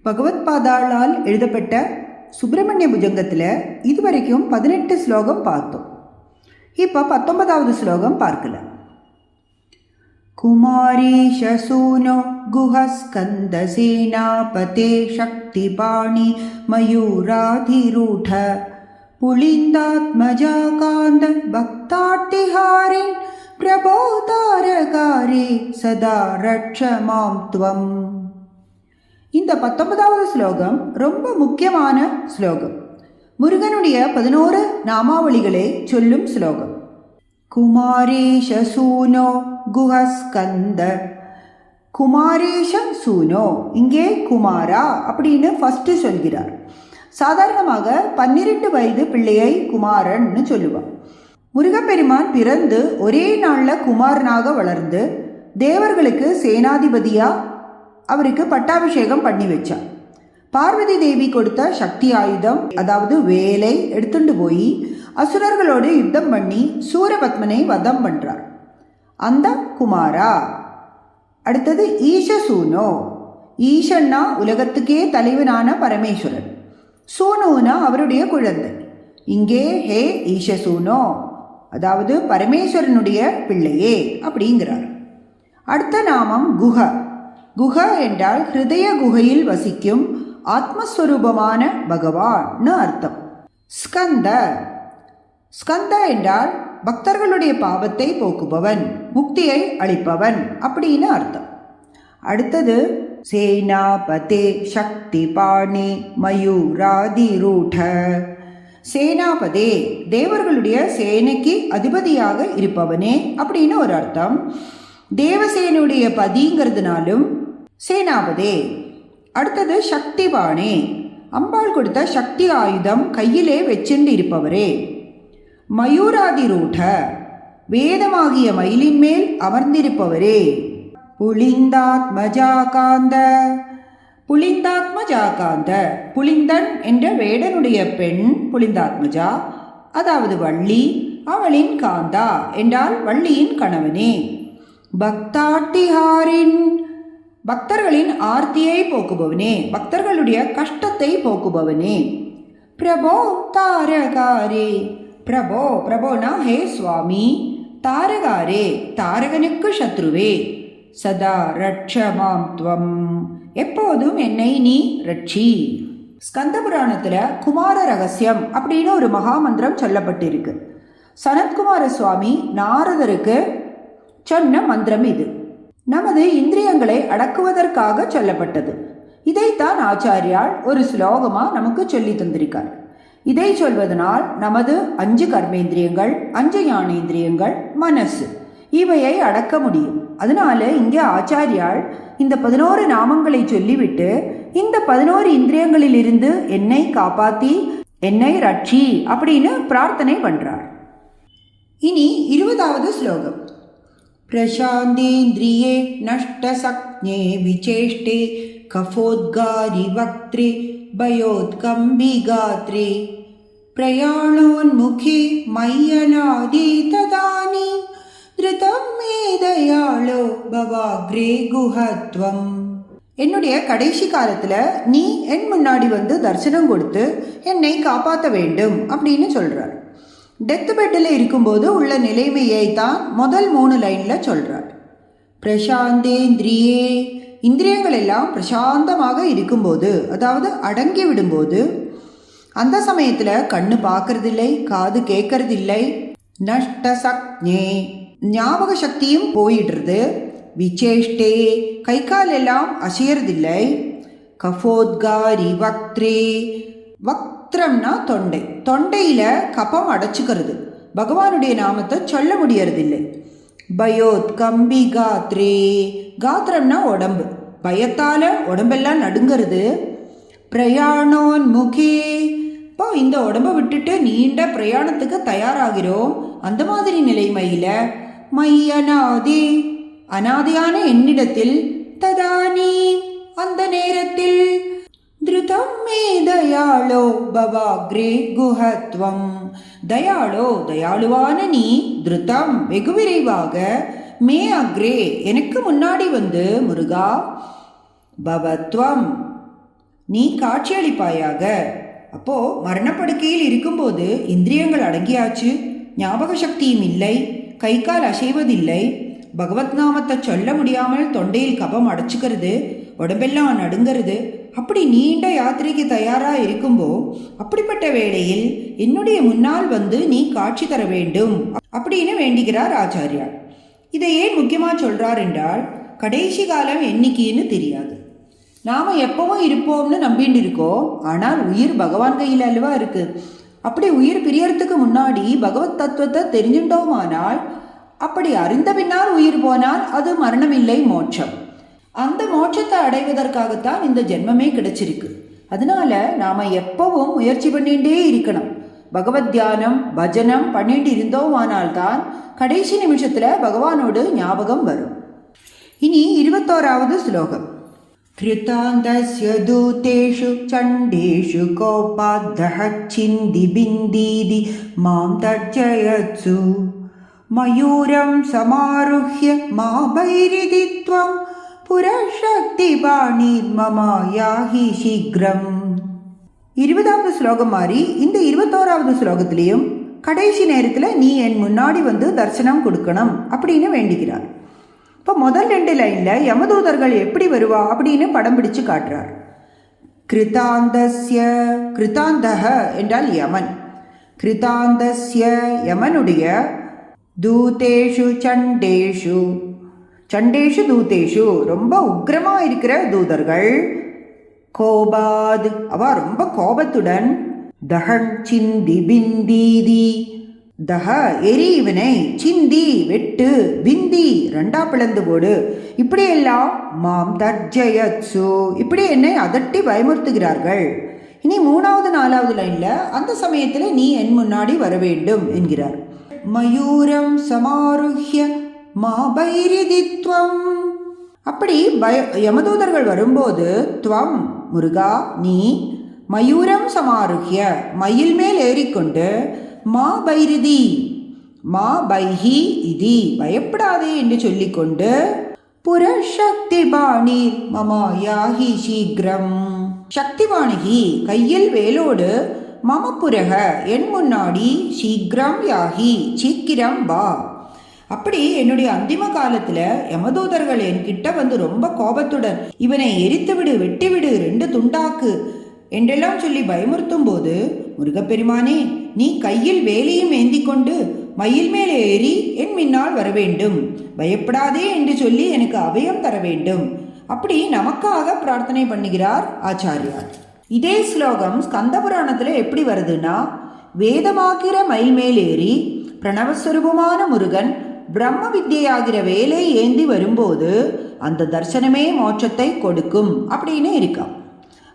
பகவத்பாதாளால் எழுதப்பட்ட சுப்பிரமணிய புஜங்கத்தில் இதுவரைக்கும் 18 ஸ்லோகம் பார்த்தோம். இப்போ 19வது ஸ்லோகம் பார்க்கலாம். குமாரீஷ சூனோ குஹஸ்கந்த சேனாபதே சக்திபாணி மயூராதிரூட புளிந்தாத்மஜாகாந்த பக்தாட்டிஹாரின் பிரபோதாரகாரி சதா ரட்சமாம் துவம். இந்த 19வது ஸ்லோகம் ரொம்ப முக்கியமான ஸ்லோகம். முருகனுடைய 11 நாமாவளிகளை சொல்லும் ஸ்லோகம். குமாரேஷ சூனோ குஹஸ்கந்த. குமாரேஷ சூனோ, இங்கே குமாரா அப்படின்னு ஃபர்ஸ்ட் சொல்கிறார். சாதாரணமாக 12 வயது பிள்ளையை குமாரன்னு சொல்லுவார். முருகப்பெருமான் பிறந்து ஒரே நாளில் குமாரனாக வளர்ந்து தேவர்களுக்கு சேனாதிபதியா அவருக்கு பட்டாபிஷேகம் பண்ணி வச்சார். பார்வதி தேவி கொடுத்த சக்தி ஆயுதம், அதாவது வேலை எடுத்துட்டு போய் அசுரர்களோடு யுத்தம் பண்ணி சூரபத்மனை வதம் பண்றார். அந்த குமாரா. அடுத்தது ஈசசூனோ. ஈசன்னா உலகத்துக்கே தலைவனான பரமேஸ்வரன், சூனுனா அவருடைய குழந்தை. இங்கே ஹே ஈசசூனோ, அதாவது பரமேஸ்வரனுடைய பிள்ளையே அப்படிங்கிறார். அடுத்த நாமம் குஹ. குஹ என்றால் ஹிருதய குகையில் வசிக்கும் ஆத்மஸ்வரூபமான பகவான்னு அர்த்தம். ஸ்கந்த. ஸ்கந்த என்றால் பக்தர்களுடைய பாவத்தை போக்குபவன், முக்தியை அளிப்பவன் அப்படின்னு அர்த்தம். அடுத்தது சேனாபதே சக்தி பாணி மயூராதிரூட. சேனாபதே, தேவர்களுடைய சேனைக்கு அதிபதியாக இருப்பவனே அப்படின்னு ஒரு அர்த்தம். தேவசேனுடைய பதிங்கிறதுனாலும் சேனாபதே. அடுத்தது சக்திபானே, அம்பாள் கொடுத்த சக்தி ஆயுதம் கையிலே வச்சுண்டு இருப்பவரே. மயூராதிரூட, வேதமாகிய மயிலின் மேல் அமர்ந்திருப்பவரே. புளிந்தாத்மஜாகாந்த. புளிந்தாத்மஜாகாந்த, புளிந்தன் என்ற வேடனுடைய பெண் புளிந்தாத்மஜா, அதாவது வள்ளி. அவளின் காந்தா என்றால் வள்ளியின் கணவனே. பக்தாட்டிஹாரின், பக்தர்களின் ஆர்த்தியை போக்குபவனே, பக்தர்களுடைய கஷ்டத்தை போக்குபவனே. பிரபோ தாரகாரே. பிரபோ, பிரபோனா ஹே சுவாமி. தாரகாரே, தாரகனுக்கு சத்ருவே. சதா ரட்சமாம் துவம், எப்போதும் என்னை நீ ரட்சி. ஸ்கந்த புராணத்தில் குமார ரகசியம் அப்படின்னு ஒரு மகாமந்திரம் சொல்லப்பட்டிருக்கு. சனத்குமார சுவாமி நாரதருக்கு சொன்ன மந்திரம் இது. நமது இந்திரியங்களை அடக்குவதற்காக சொல்லப்பட்டது. இதைத்தான் ஆச்சாரியால் ஒரு ஸ்லோகமாக நமக்கு சொல்லி தந்திருக்கார். இதை சொல்வதனால் நமது 5 கர்மேந்திரியங்கள், 5 ஞானேந்திரியங்கள், மனசு இவையை அடக்க முடியும். அதனால இங்கே ஆச்சாரியால் இந்த 11 நாமங்களை சொல்லிவிட்டு இந்த 11 இந்திரியங்களிலிருந்து என்னை காப்பாற்றி என்னை ரட்சி அப்படின்னு பிரார்த்தனை பண்றார். இனி 20வது ஸ்லோகம். பிரசாந்தேந்திரியே நஷ்டசக்ஞே விசேஷ்டே கஃபோத்காரி வக்த்ரே பயோத்கம்பிகாத்ரே பிரயாணோன்முகே மையனாதி ததானி திருதம் மே தயாளோ பவாக்ரே குஹத்வம். என்னுடைய கடைசி காலத்தில் நீ என் முன்னாடி வந்து தரிசனம் கொடுத்து என்னை காப்பாற்ற வேண்டும் அப்படின்னு சொல்கிறார். டெத் பெட்டில் இருக்கும்போது உள்ள நிலைமையை தான் முதல் 3 லைனில் சொல்கிறார். பிரசாந்தேந்திரியே, இந்திரியங்கள் எல்லாம் பிரசாந்தமாக இருக்கும்போது, அதாவது அடங்கி விடும்போது, அந்த சமயத்தில் கண்ணு பார்க்கறதில்லை, காது கேட்கறதில்லை. நஷ்டசக்ஞே, ஞாபக சக்தியும் போயிடுறது. விசேஷ்டே, கை கால் எல்லாம் அசையறதில்லை. கஃபோத்காரி வக்த்ரே, வக்திரம்னா தொண்டை, தொண்டையில் கபம் அடைச்சிக்கிறது, பகவானுடைய நாமத்தை சொல்ல முடியறதில்லை. பயோத் கம்பி காத்ரே, காத்திரம்னா உடம்பு, பயத்தால் உடம்பெல்லாம் நடுங்கிறது. பிரயாணோன் முகே, இப்போ இந்த உடம்பை விட்டுட்டு நீண்ட பிரயாணத்துக்கு தயாராகிறோம். அந்த மாதிரி நிலைமையில் மையனாதி, அனாதியான என்னிடத்தில், ததானி அந்த நேரத்தில், திருதம் மே தயாளோ பவாக்ரே குஹத்வம், தயாளோ தயாளுவான நீ, திருதம் வெகு விரைவாக, மே அக்ரே எனக்கு முன்னாடி வந்து முருகா, பவத்வம் நீ காட்சியளிப்பாயாக. அப்போ மரணப்படுக்கையில் இருக்கும்போது இந்திரியங்கள் அடங்கியாச்சு, ஞாபக சக்தியும் இல்லை, கை கால் அசைவதில்லை, பகவத் நாமத்தை சொல்ல முடியாமல் தொண்டையில் கபம் அடைச்சிக்கிறது, உடம்பெல்லாம் நடுங்கிறது. அப்படி நீண்ட யாத்திரைக்கு தயாரா இருக்கும்போ அப்படிப்பட்ட வேளையில் என்னுடைய முன்னால் வந்து நீ காட்சி தர வேண்டும் அப்படின்னு வேண்டிக்கிறார் ஆச்சாரியார். இதை ஏன் முக்கியமாக சொல்றார் என்றால், கடைசி காலம் என்னைக்குன்னு தெரியாது. நாம் எப்பவும் இருப்போம்னு நம்பிட்டு இருக்கோம். ஆனால் உயிர் பகவான் கையில் அல்லவா இருக்கு. அப்படி உயிர் பிரியறதுக்கு முன்னாடி பகவத் தத்துவத்தை தெரிஞ்சுட்டோமானால், அப்படி அறிந்த பின்னால் உயிர் போனால் அது மரணமில்லை, மோட்சம். அந்த மோட்சத்தை அடைவதற்காகத்தான் இந்த ஜென்மமே கிடைச்சிருக்கு. அதனால நாம் எப்பவும் முயற்சி பண்ணிகிட்டே இருக்கணும். பகவத் தியானம் பஜனம் பண்ணிட்டு இருந்தோமானால்தான் கடைசி நிமிஷத்தில் பகவானோடு ஞாபகம் வரும். இனி 21வது ஸ்லோகம். கிருதாந்தஸ்ய தூதேஷு சண்டேஷு கோபாத்தஹ சிந்தி பிந்தீதி மாம் தர்ஜயத்சு மயூரம் சமாருஹ்ய மா பைரிதித்வம் புரசக்தி பாணீர் மமா யாஹி சீக்ரம். 20வது ஸ்லோகம் மாதிரி இந்த 21வது ஸ்லோகத்திலையும் கடைசி நேரத்தில் நீ என் முன்னாடி வந்து தரிசனம் கொடுக்கணும் அப்படின்னு வேண்டிக்கிறார். இப்போ முதல் 2 லைனில் யமதூதர்கள் எப்படி வருவா அப்படின்னு படம் பிடிச்சு காட்டுறார். கிருதாந்தஸ்ய, கிருதாந்தக என்றால் யமன், கிருதாந்தஸ்ய யமனுடைய, தூதேஷு சண்டேஷு, சண்டேஷு தூதேஷு ரொம்ப உக்கிரமாக இருக்கிற தூதர்கள், கோபாத் அவ ரொம்ப கோபத்துடன், தஹன் சிந்தி பிந்தீதி, தஹ எரி இவனை, சிந்தி வெட்டு, பிந்தி ரெண்டா பிளந்து போடு, இப்படியெல்லாம் மாம் தர்ஜயத்சு இப்படி என்னை அதட்டி பயமுறுத்துகிறார்கள். இனி 3வது 4வது லைனில் அந்த சமயத்தில் நீ என் முன்னாடி வர வேண்டும் என்கிறார். மயூரம் சமாருஹ்ய மா பைரிதித்வம். அப்படி யமதூதர்கள் வரும்போது துவம் முருகா நீ, மயூரம் சமாருஹ்ய மயில் மேல் ஏறிக்கொண்டு, மா பைரிதி மா பைஹி இதி பயப்படாதே என்று சொல்லிக்கொண்டு, புரசக்தி பாணீர் மமா யாஹி சீக்ரம் சக்திபாணிகி கையில் வேலோடு, மம புரக என் முன்னாடி, சீக்கிரம் யாகி சீக்கிரம் வா. அப்படி என்னுடைய அந்திம காலத்தில் யமதூதர்கள் என்கிட்ட வந்து ரொம்ப கோபத்துடன் இவனை எரித்து விடு, வெட்டி விடு, 2 துண்டாக்கு என்றெல்லாம் சொல்லி பயமுறுத்தும் போது, முருகப்பெருமானே நீ கையில் வேலையும் ஏந்தி கொண்டு மயில் மேலே ஏறி என் முன்னால் வர வேண்டும், பயப்படாதே என்று சொல்லி எனக்கு அபயம் தர வேண்டும். அப்படி நமக்காக பிரார்த்தனை பண்ணுகிறார் ஆச்சாரியார். இதே ஸ்லோகம் ஸ்கந்த புராணத்தில் எப்படி வருதுன்னா, வேதமாகிற மயில் மேல் ஏறி பிரணவஸ்வரூபமான முருகன் பிரம்ம வித்யாகிற வேலை ஏந்தி வரும்போது அந்த தர்சனமே மோட்சத்தை கொடுக்கும் அப்படின்னு இருக்கான்.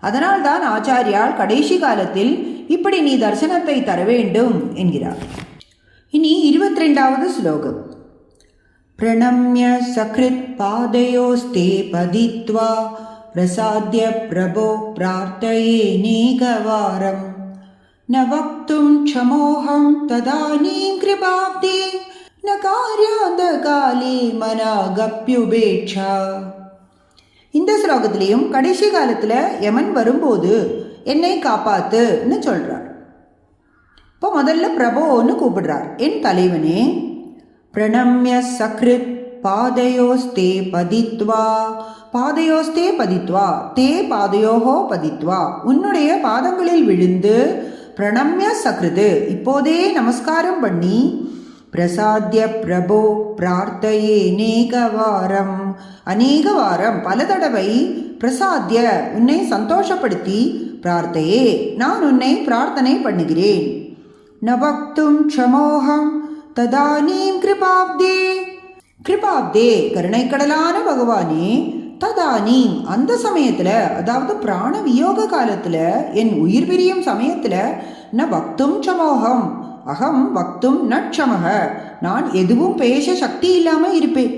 அதனால்தான் ஆச்சாரியால் கடைசி காலத்தில் இப்படி நீ தரிசனத்தை தர வேண்டும் என்கிறார். இனி 22வது ஸ்லோகம். பிரணம்ய சக்ரித் பாதயோஸ்தே பதித்வா பிரசாத்ய பிரபோ பிரார்த்தயே நேகவாரம் ந வக்தும் க்ஷமோஹம் ததானீம் கிருபாப்தே ந கார்யாந்த காலே மனாகப்யுபேட்சா. இந்த ஸ்லோகத்திலையும் கடைசி காலத்தில் யமன் வரும்போது என்னை காப்பாத்துன்னு சொல்கிறார். இப்போ முதல்ல பிரபோன்னு கூப்பிடுறார், என் தலைவனே. பிரணம்ய சக்ரித் பாதயோஸ்தே பதித்வா, பாதயோஸ்தே பதித்வா, தே பாதயோஹோ பதித்வா உன்னுடைய பாதங்களில் விழுந்து, பிரணம்ய சக்ருது இப்போதே நமஸ்காரம் பண்ணி, பிரசாத்ய பிரபோ பிரார்த்தையே நேகவாரம் அநேகவாரம் பல தடவை, பிரசாத்ய உன்னை சந்தோஷப்படுத்தி, பிரார்த்தையே நான் உன்னை பிரார்த்தனை பண்ணுகிறேன். நவக்தும் க்ஷமோஹம் ததானீம் கிருபாப்தே, கிருபாப்தே கருணைக்கடலான பகவானே, ததானீம் அந்த சமயத்தில், அதாவது பிராண வியோக காலத்தில், என் உயிர் பிரியும் சமயத்தில், ந வக்தும் க்ஷமோஹம் அகம் வக்தும் நட்சமக நான் எதுவும் பேச சக்தி இல்லாமல் இருப்பேன்.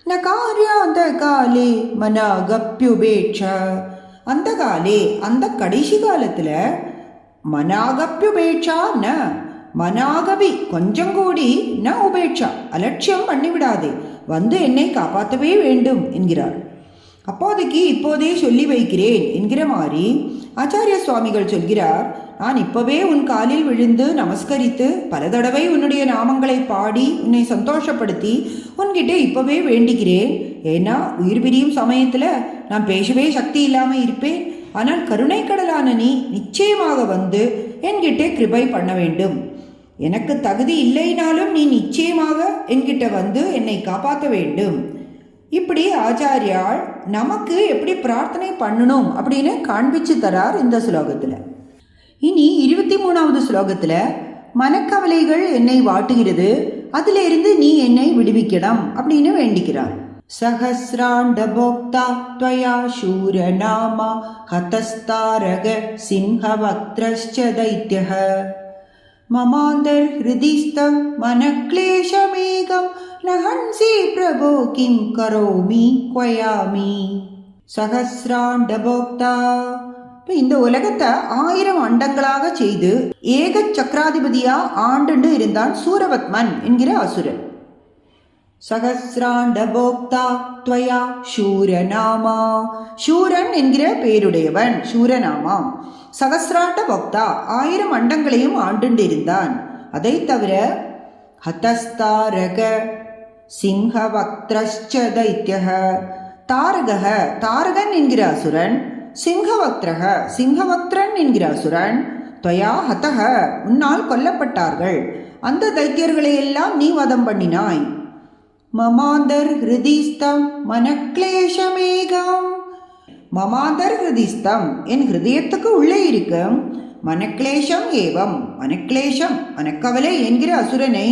ந கார்யாந்த காலே மனாகப்யுபேட்ச அந்த காலே அந்த கடைசி காலத்தில், மனாகப்யுபேட்சா ந மனாகபி கொஞ்சம் கூடி, ந உபேட்சா அலட்சியம் பண்ணிவிடாதே, வந்து என்னை காப்பாற்றவே வேண்டும் என்கிறார். அப்போதைக்கு இப்போதே சொல்லி வைக்கிறேன் என்கிற மாதிரி ஆச்சாரிய சுவாமிகள் சொல்கிறார். நான் இப்பவே உன் காலில் விழுந்து நமஸ்கரித்து பல தடவை உன்னுடைய நாமங்களை பாடி உன்னை சந்தோஷப்படுத்தி உன்கிட்ட இப்பவே வேண்டிக்கிறேன். ஏன்னா உயிர் பிரியும் சமயத்தில் நான் பேசவே சக்தி இல்லாமல் இருப்பேன். ஆனால் கருணை கடலான நீ நிச்சயமாக வந்து என்கிட்ட கிருபை பண்ண வேண்டும். எனக்கு தகுதி இல்லைனாலும் நீ நிச்சயமாக என்கிட்ட வந்து என்னை காப்பாற்ற வேண்டும். இப்படி ஆச்சாரியால் நமக்கு எப்படி பிரார்த்தனை பண்ணணும் அப்படின்னு காண்பிச்சு தரார் இந்த ஸ்லோகத்தில். இனி 23வது ஸ்லோகத்தில் மனக்கவலைகள் என்னை வாட்டுகிறது, அதிலிருந்து நீ என்னை விடுவிக்கணும் அப்படின்னு வேண்டிக்கிறார். சஹஸ்ராண்ட போக்தா த்வயா சூரநாமா ஹதஸ்தாரக சிம்ஹவக்த்ரஸ்ச தைத்யஹ மமாந்தர் ஹிருதிஸ்தம் மனக்லேஷமேகம் நஹன்சி பிரபோ கிம் கரோமி க்வயாமி. சஹஸ்ராண்ட போக்தா, இந்த உலகத்தை 1000 அண்டங்களாக செய்து ஏக சக்கராதிபதியா ஆண்டு இருந்தான் சூரபத்மன் என்கிற அசுரன். சஹஸ்ராண்ட போக்தா த்வயா சூரநாமா, சூரன் என்கிற பேருடையவன் சூரநாமா. சகசிராண்ட போக்தா, 1000 அண்டங்களையும் ஆண்டு இருந்தான். அதை தவிர ஹதஸ்தாரக சிம்ஹவக்த்ரஸ்ச தைத்யஹ, தாரகஹ, தாரகன் என்கிற அசுரன், சிம்ஹவக்த்ரஹ, சிம்ஹவக்த்ரன் என்கிற அசுரன், துவயா ஹதஹ, உன்னால் கொல்லப்பட்டார்கள். அந்த தைத்தியர்களை எல்லாம் நீ வதம் பண்ணினாய். மமாந்தர் ஹிருதிஸ்தம் மனக்லேஷமேகம், மமாந்தர் ஹிருதிஸ்தம், என் ஹிருதயத்துக்கு உள்ளே இருக்கும் மனக்லேஷம் ஏவம், மனக்லேஷம் மனக்கவலை என்கிற அசுரனை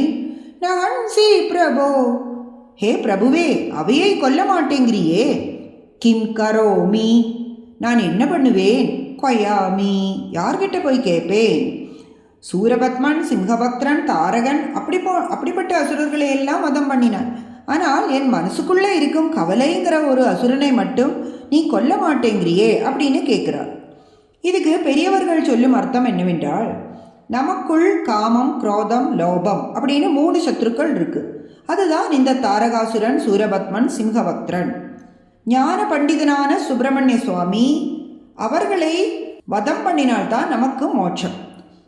நஹன்சி பிரபோ, ஹே பிரபுவே அவையை கொல்ல மாட்டேங்கிறியே. கிம் கரோமி, நான் என்ன பண்ணுவேன். கொயாமி, யார்கிட்ட போய் கேட்பேன். சூரபத்மன், சிம்ஹபக்திரன், தாரகன் அப்படிப்பட்ட அசுரர்களை எல்லாம் வதம் பண்ணினான். ஆனால் என் மனசுக்குள்ளே இருக்கும் கவலைங்கிற ஒரு அசுரனை மட்டும் நீ கொல்ல மாட்டேங்கிறியே அப்படின்னு கேட்குறார். இதுக்கு பெரியவர்கள் சொல்லும் அர்த்தம் என்னவென்றால், நமக்குள் காமம், குரோதம், லோபம் அப்படின்னு 3 சத்துருக்கள் இருக்கு. அதுதான் இந்த தாரகாசுரன், சூரபத்மன், சிம்ஹபக்திரன். ஞான பண்டிதனான சுப்பிரமணிய சுவாமி அவர்களை வதம் பண்ணினால்தான் நமக்கு மோட்சம்.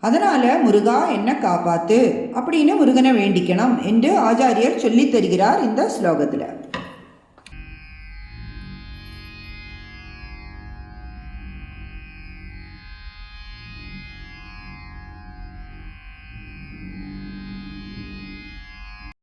அதனால முருகா என்ன காப்பாத்து அப்படின்னு முருகனை வேண்டிக்கணும் என்று ஆச்சாரியர் சொல்லித் தருகிறார் இந்த ஸ்லோகத்தில்.